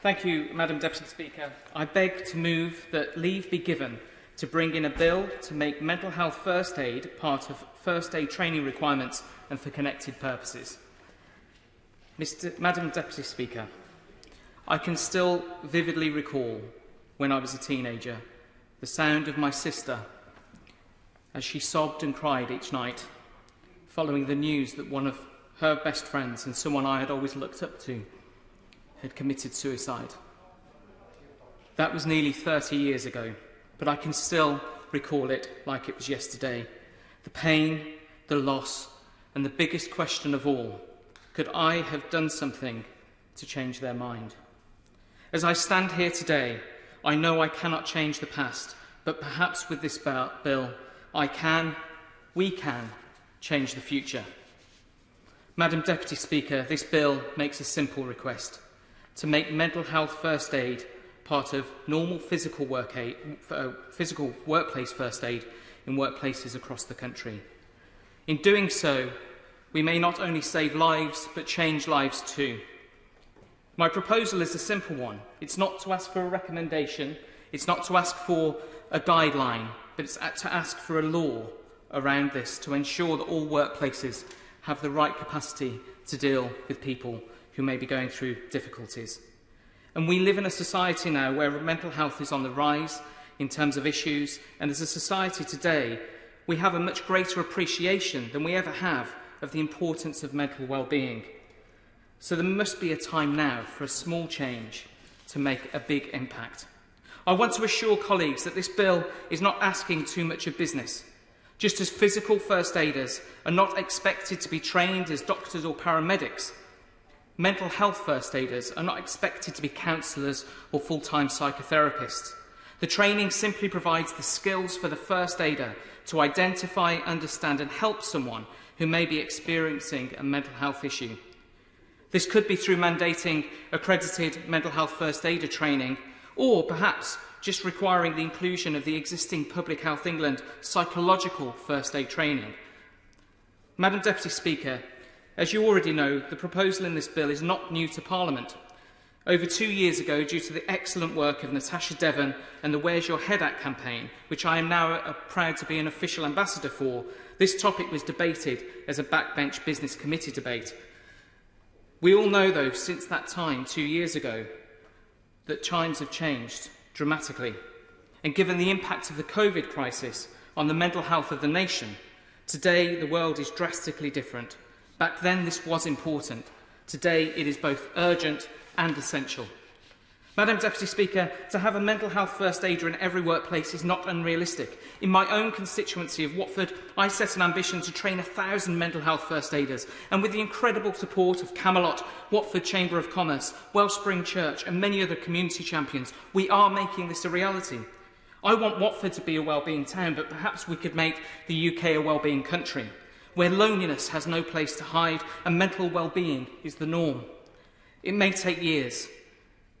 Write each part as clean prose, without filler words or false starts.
Thank you, Madam Deputy Speaker. I beg to move that leave be given to bring in a bill to make mental health first aid part of first aid training requirements and for connected purposes. Madam Deputy Speaker, I can still vividly recall when I was a teenager the sound of my sister as she sobbed and cried each night following the news that one of her best friends and someone I had always looked up to had committed suicide. That was nearly 30 years ago, but I can still recall it like it was yesterday. The pain, the loss, and the biggest question of all, could I have done something to change their mind? As I stand here today, I know I cannot change the past, but perhaps with this bill, we can change the future. Madam Deputy Speaker, this bill makes a simple request: to make mental health first aid part of normal physical workplace first aid in workplaces across the country. In doing so, we may not only save lives, but change lives too. My proposal is a simple one. It's not to ask for a recommendation, it's not to ask for a guideline, but it's to ask for a law around this to ensure that all workplaces have the right capacity to deal with people who may be going through difficulties. And we live in a society now where mental health is on the rise in terms of issues, and as a society today, we have a much greater appreciation than we ever have of the importance of mental well-being. So there must be a time now for a small change to make a big impact. I want to assure colleagues that this bill is not asking too much of business. Just as physical first aiders are not expected to be trained as doctors or paramedics, mental health first aiders are not expected to be counsellors or full-time psychotherapists. The training simply provides the skills for the first aider to identify, understand and help someone who may be experiencing a mental health issue. This could be through mandating accredited mental health first aider training, or perhaps just requiring the inclusion of the existing Public Health England psychological first aid training. Madam Deputy Speaker, as you already know, the proposal in this bill is not new to Parliament. Over 2 years ago, due to the excellent work of Natasha Devon and the Where's Your Head At campaign, which I am now proud to be an official ambassador for, this topic was debated as a backbench business committee debate. We all know, though, since that time, 2 years ago, that times have changed dramatically. And given the impact of the COVID crisis on the mental health of the nation, today the world is drastically different. Back then this was important. Today it is both urgent and essential. Madam Deputy Speaker, to have a mental health first aider in every workplace is not unrealistic. In my own constituency of Watford, I set an ambition to train 1,000 mental health first aiders, and with the incredible support of Camelot, Watford Chamber of Commerce, Wellspring Church and many other community champions, we are making this a reality. I want Watford to be a wellbeing town, but perhaps we could make the UK a wellbeing country, where loneliness has no place to hide and mental well-being is the norm. It may take years,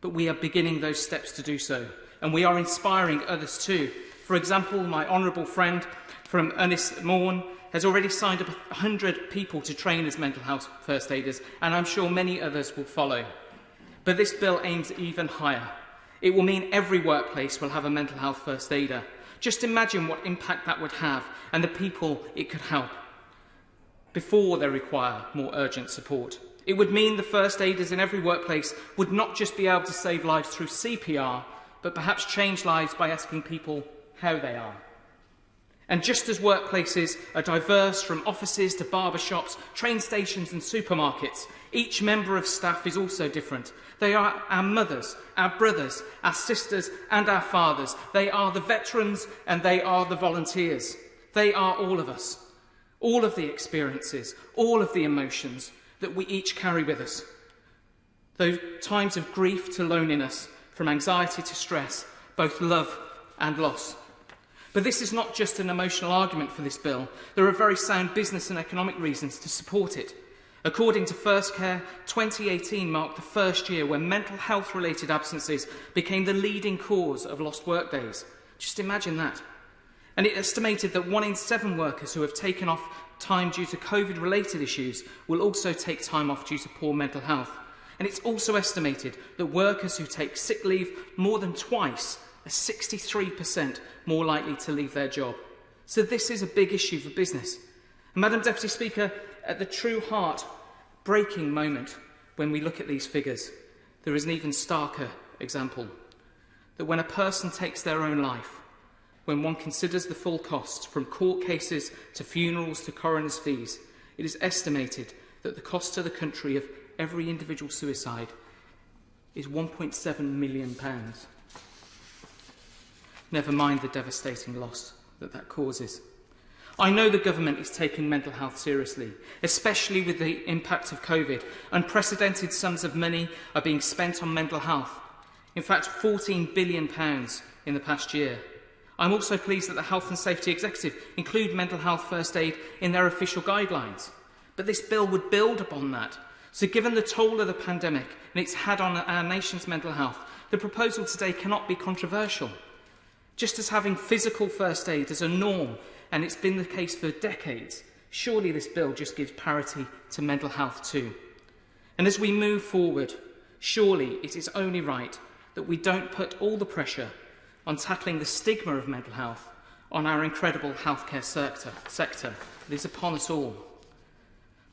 but we are beginning those steps to do so, and we are inspiring others too. For example, my honourable friend from Ernest Morn has already signed up 100 people to train as mental health first aiders, and I'm sure many others will follow. But this bill aims even higher. It will mean every workplace will have a mental health first aider. Just imagine what impact that would have and the people it could help before they require more urgent support. It would mean the first aiders in every workplace would not just be able to save lives through CPR, but perhaps change lives by asking people how they are. And just as workplaces are diverse from offices to barbershops, train stations and supermarkets, each member of staff is also different. They are our mothers, our brothers, our sisters and our fathers. They are the veterans and they are the volunteers. They are all of us, all of the experiences, all of the emotions that we each carry with us. Those times of grief to loneliness, from anxiety to stress, both love and loss. But this is not just an emotional argument for this bill. There are very sound business and economic reasons to support it. According to First Care, 2018 marked the first year when mental health-related absences became the leading cause of lost workdays. Just imagine that. And it estimated that 1 in 7 workers who have taken off time due to COVID-related issues will also take time off due to poor mental health. And it's also estimated that workers who take sick leave more than twice are 63% more likely to leave their job. So this is a big issue for business. And Madam Deputy Speaker, at the true heart-breaking moment when we look at these figures, there is an even starker example. That when a person takes their own life, when one considers the full costs, from court cases to funerals to coroner's fees, it is estimated that the cost to the country of every individual suicide is £1.7 million. Never mind the devastating loss that causes. I know the government is taking mental health seriously, especially with the impact of COVID. Unprecedented sums of money are being spent on mental health. In fact, £14 billion in the past year. I'm also pleased that the Health and Safety Executive include mental health first aid in their official guidelines. But this bill would build upon that. So given the toll of the pandemic and it's had on our nation's mental health, the proposal today cannot be controversial. Just as having physical first aid is a norm, and it's been the case for decades, surely this bill just gives parity to mental health too. And as we move forward, surely it is only right that we don't put all the pressure on tackling the stigma of mental health on our incredible healthcare sector. It is upon us all.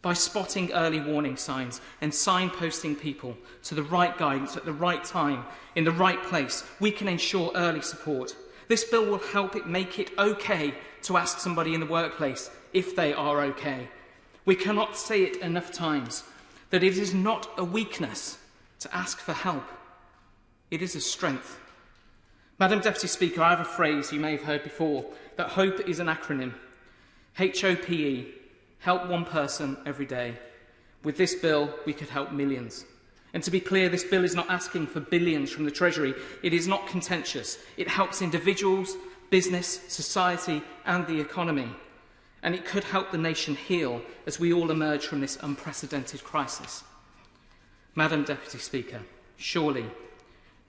By spotting early warning signs and signposting people to the right guidance at the right time, in the right place, we can ensure early support. This bill will help it make it okay to ask somebody in the workplace if they are okay. We cannot say it enough times that it is not a weakness to ask for help. It is a strength. Madam Deputy Speaker, I have a phrase you may have heard before, that HOPE is an acronym. HOPE, help one person every day. With this bill, we could help millions. And to be clear, this bill is not asking for billions from the Treasury. It is not contentious. It helps individuals, business, society and the economy. And it could help the nation heal as we all emerge from this unprecedented crisis. Madam Deputy Speaker, surely,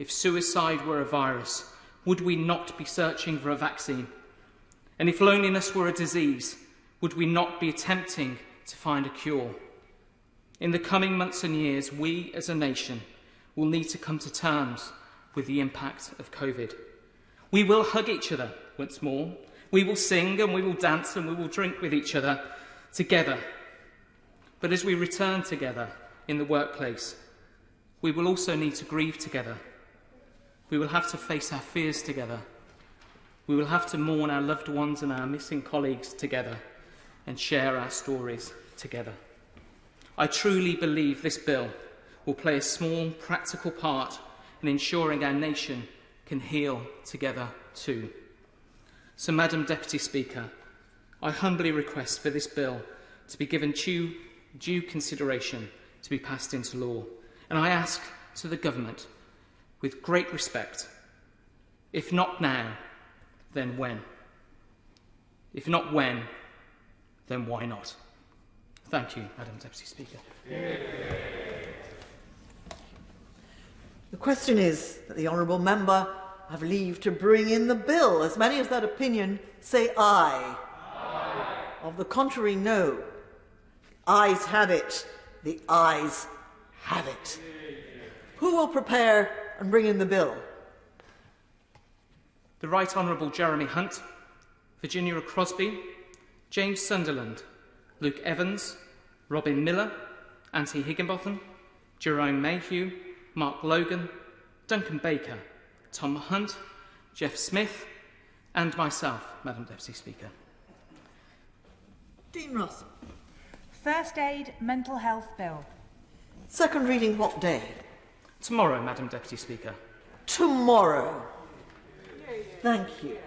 if suicide were a virus, would we not be searching for a vaccine? And if loneliness were a disease, would we not be attempting to find a cure? In the coming months and years, we as a nation will need to come to terms with the impact of COVID. We will hug each other once more. We will sing and we will dance and we will drink with each other together. But as we return together in the workplace, we will also need to grieve together. We will have to face our fears together. We will have to mourn our loved ones and our missing colleagues together and share our stories together. I truly believe this bill will play a small, practical part in ensuring our nation can heal together too. So, Madam Deputy Speaker, I humbly request for this bill to be given due consideration to be passed into law. And I ask to the government, with great respect, if not now, then when? If not when, then why not? Thank you, Madam Deputy Speaker. The question is that the honourable member have leave to bring in the bill. As many as that opinion say aye. Aye. Of the contrary, no. Ayes have it. The ayes have it. Who will prepare and bring in the bill? The Right Honourable Jeremy Hunt, Virginia Crosby, James Sunderland, Luke Evans, Robin Miller, Anthony Higginbotham, Jerome Mayhew, Mark Logan, Duncan Baker, Tom Hunt, Jeff Smith, and myself, Madam Deputy Speaker. Dean Russell. First Aid Mental Health Bill. Second reading what day? Tomorrow, Madam Deputy Speaker. Tomorrow. Thank you.